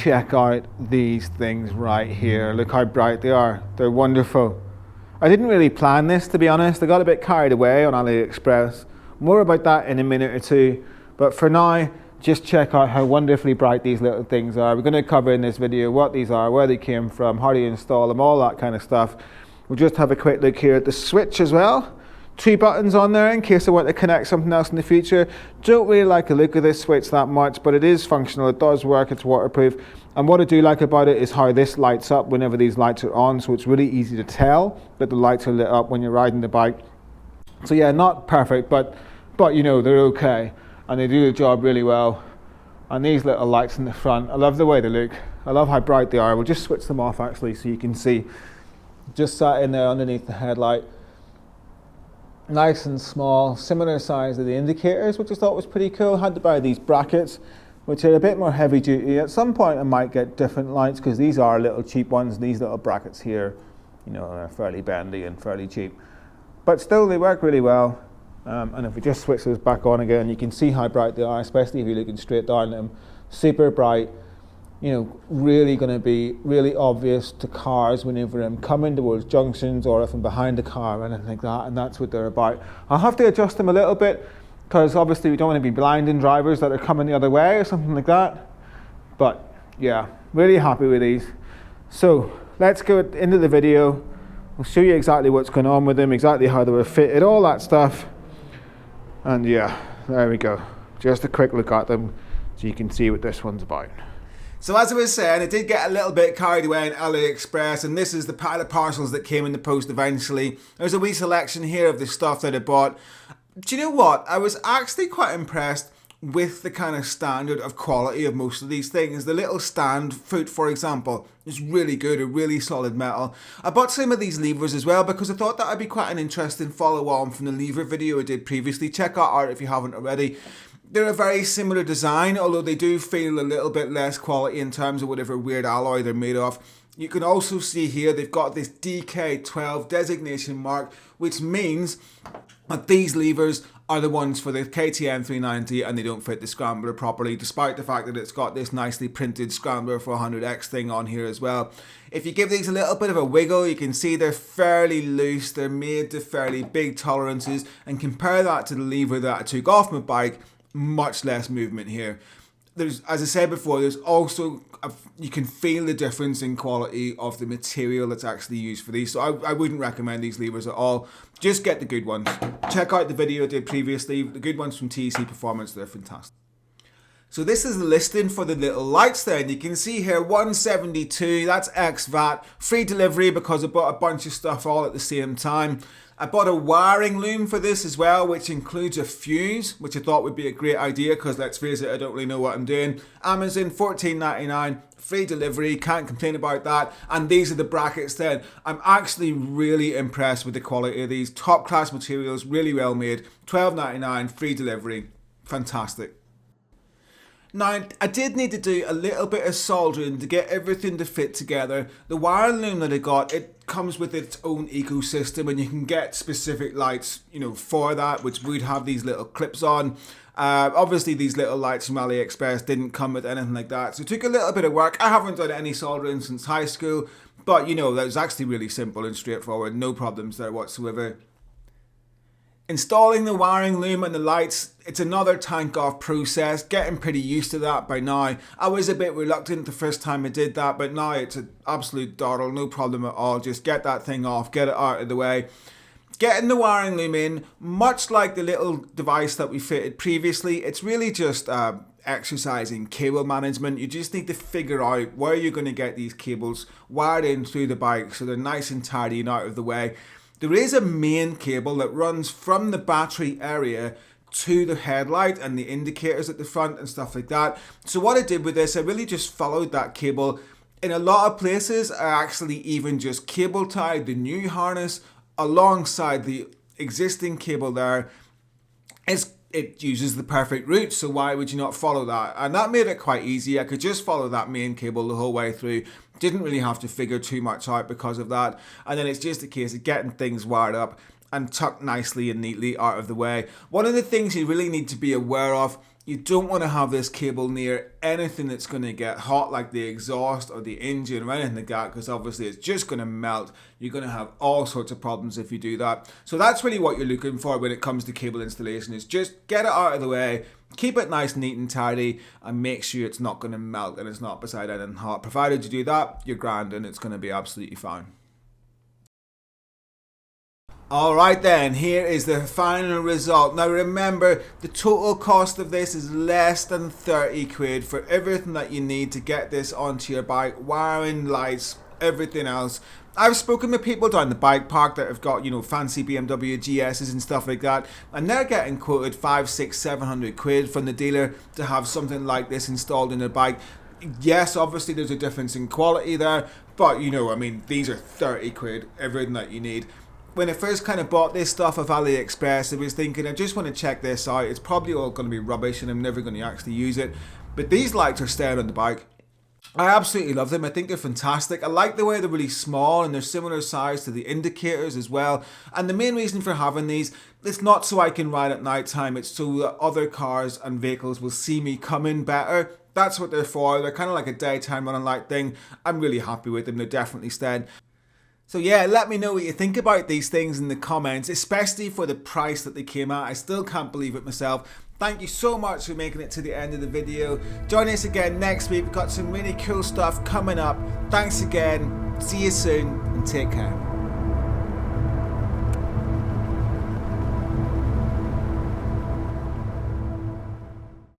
check out these things right here. Look how bright they are. They're wonderful. I didn't really plan this, to be honest. I got a bit carried away on AliExpress. More about that in a minute or two. But for now, just check out how wonderfully bright these little things are. We're going to cover in this video what these are, where they came from, how to install them, all that kind of stuff. We'll just have a quick look here at the switch as well. 2 buttons on there in case I want to connect something else in the future. Don't really like the look of this switch that much, but it is functional, it does work, it's waterproof. And what I do like about it is how this lights up whenever these lights are on, so it's really easy to tell that the lights are lit up when you're riding the bike. So yeah, not perfect, but you know, they're okay. And they do the job really well. And these little lights in the front, I love the way they look. I love how bright they are. We'll just switch them off actually so you can see. Just sat in there underneath the headlight. Nice and small, similar size to the indicators, which I thought was pretty cool. Had to buy these brackets, which are a bit more heavy duty. At some point I might get different lights because these are little cheap ones. These little brackets here, you know, are fairly bendy and fairly cheap. But still they work really well. And if we just switch those back on again, you can see how bright they are, especially if you're looking straight down them. Super bright. You know, really going to be really obvious to cars whenever I'm coming towards junctions or if I'm behind the car or anything like that, and that's what they're about. I'll have to adjust them a little bit because obviously we don't want to be blinding drivers that are coming the other way or something like that. But yeah, really happy with these. So let's go into the video. I'll show you exactly what's going on with them, exactly how they were fitted, all that stuff. And yeah, there we go. Just a quick look at them so you can see what this one's about. So as I was saying, I did get a little bit carried away in AliExpress, and this is the pile of parcels that came in the post eventually. There's a wee selection here of the stuff that I bought. Do you know what? I was actually quite impressed with the kind of standard of quality of most of these things. The little stand foot, for example, is really good, a really solid metal. I bought some of these levers as well because I thought that would be quite an interesting follow-on from the lever video I did previously. Check out art if you haven't already. They're a very similar design, although they do feel a little bit less quality in terms of whatever weird alloy they're made of. You can also see here they've got this DK12 designation mark, which means that these levers are the ones for the KTM 390 and they don't fit the scrambler properly, despite the fact that it's got this nicely printed scrambler for 100X thing on here as well. If you give these a little bit of a wiggle, you can see they're fairly loose, they're made to fairly big tolerances, and compare that to the lever that I took off my bike, much less movement here. There's, as I said before, there's also, you can feel the difference in quality of the material that's actually used for these. So I wouldn't recommend these levers at all. Just get the good ones. Check out the video I did previously. The good ones from TC Performance, they're fantastic. So this is the listing for the little lights there, and you can see here 172, that's ex-VAT, free delivery because I bought a bunch of stuff all at the same time. I bought a wiring loom for this as well, which includes a fuse, which I thought would be a great idea because let's face it, I don't really know what I'm doing. Amazon, $14.99, free delivery, can't complain about that. And these are the brackets then. I'm actually really impressed with the quality of these. Top class materials, really well made. $12.99, free delivery, fantastic. Now, I did need to do a little bit of soldering to get everything to fit together. The wiring loom that I got, it comes with its own ecosystem and you can get specific lights, you know, for that, which would have these little clips on. Obviously, these little lights from AliExpress didn't come with anything like that, so it took a little bit of work. I haven't done any soldering since high school, but, you know, that was actually really simple and straightforward. No problems there whatsoever. Installing the wiring loom and the lights, it's another tank off process, getting pretty used to that by now. I was a bit reluctant the first time I did that, but now it's an absolute dawdle, no problem at all. Just get that thing off, get it out of the way. Getting the wiring loom in, much like the little device that we fitted previously, it's really just exercising cable management. You just need to figure out where you're going to get these cables wired in through the bike so they're nice and tidy and out of the way. There is a main cable that runs from the battery area to the headlight and the indicators at the front and stuff like that. So what I did with this, I really just followed that cable. In a lot of places, I actually even just cable tied the new harness alongside the existing cable there. It uses the perfect route, so why would you not follow that? And that made it quite easy. I could just follow that main cable the whole way through. Didn't really have to figure too much out because of that. And then it's just a case of getting things wired up and tucked nicely and neatly out of the way. One of the things you really need to be aware of You don't want to have this cable near anything that's going to get hot, like the exhaust or the engine or anything like that, because obviously it's just going to melt. You're going to have all sorts of problems if you do that. So that's really what you're looking for when it comes to cable installation, is just get it out of the way, keep it nice, neat and tidy, and make sure it's not going to melt and it's not beside anything hot. Provided you do that, you're grand and it's going to be absolutely fine. Alright then, here is the final result. Now remember, the total cost of this is less than 30 quid for everything that you need to get this onto your bike. Wiring, lights, everything else. I've spoken with people down the bike park that have got, you know, fancy BMW GSs and stuff like that, and they're getting quoted 500, 600, 700 quid from the dealer to have something like this installed in their bike. Yes, obviously there's a difference in quality there, but you know, I mean, these are 30 quid, everything that you need. When I first kind of bought this stuff off AliExpress, I was thinking, I just want to check this out. It's probably all going to be rubbish and I'm never going to actually use it. But these lights are staying on the bike. I absolutely love them. I think they're fantastic. I like the way they're really small and they're similar size to the indicators as well. And the main reason for having these, it's not so I can ride at night time. It's so that other cars and vehicles will see me coming better. That's what they're for. They're kind of like a daytime running light thing. I'm really happy with them. They're definitely staying. So yeah, let me know what you think about these things in the comments, especially for the price that they came at. I still can't believe it myself. Thank you so much for making it to the end of the video. Join us again next week. We've got some really cool stuff coming up. Thanks again. See you soon and take care.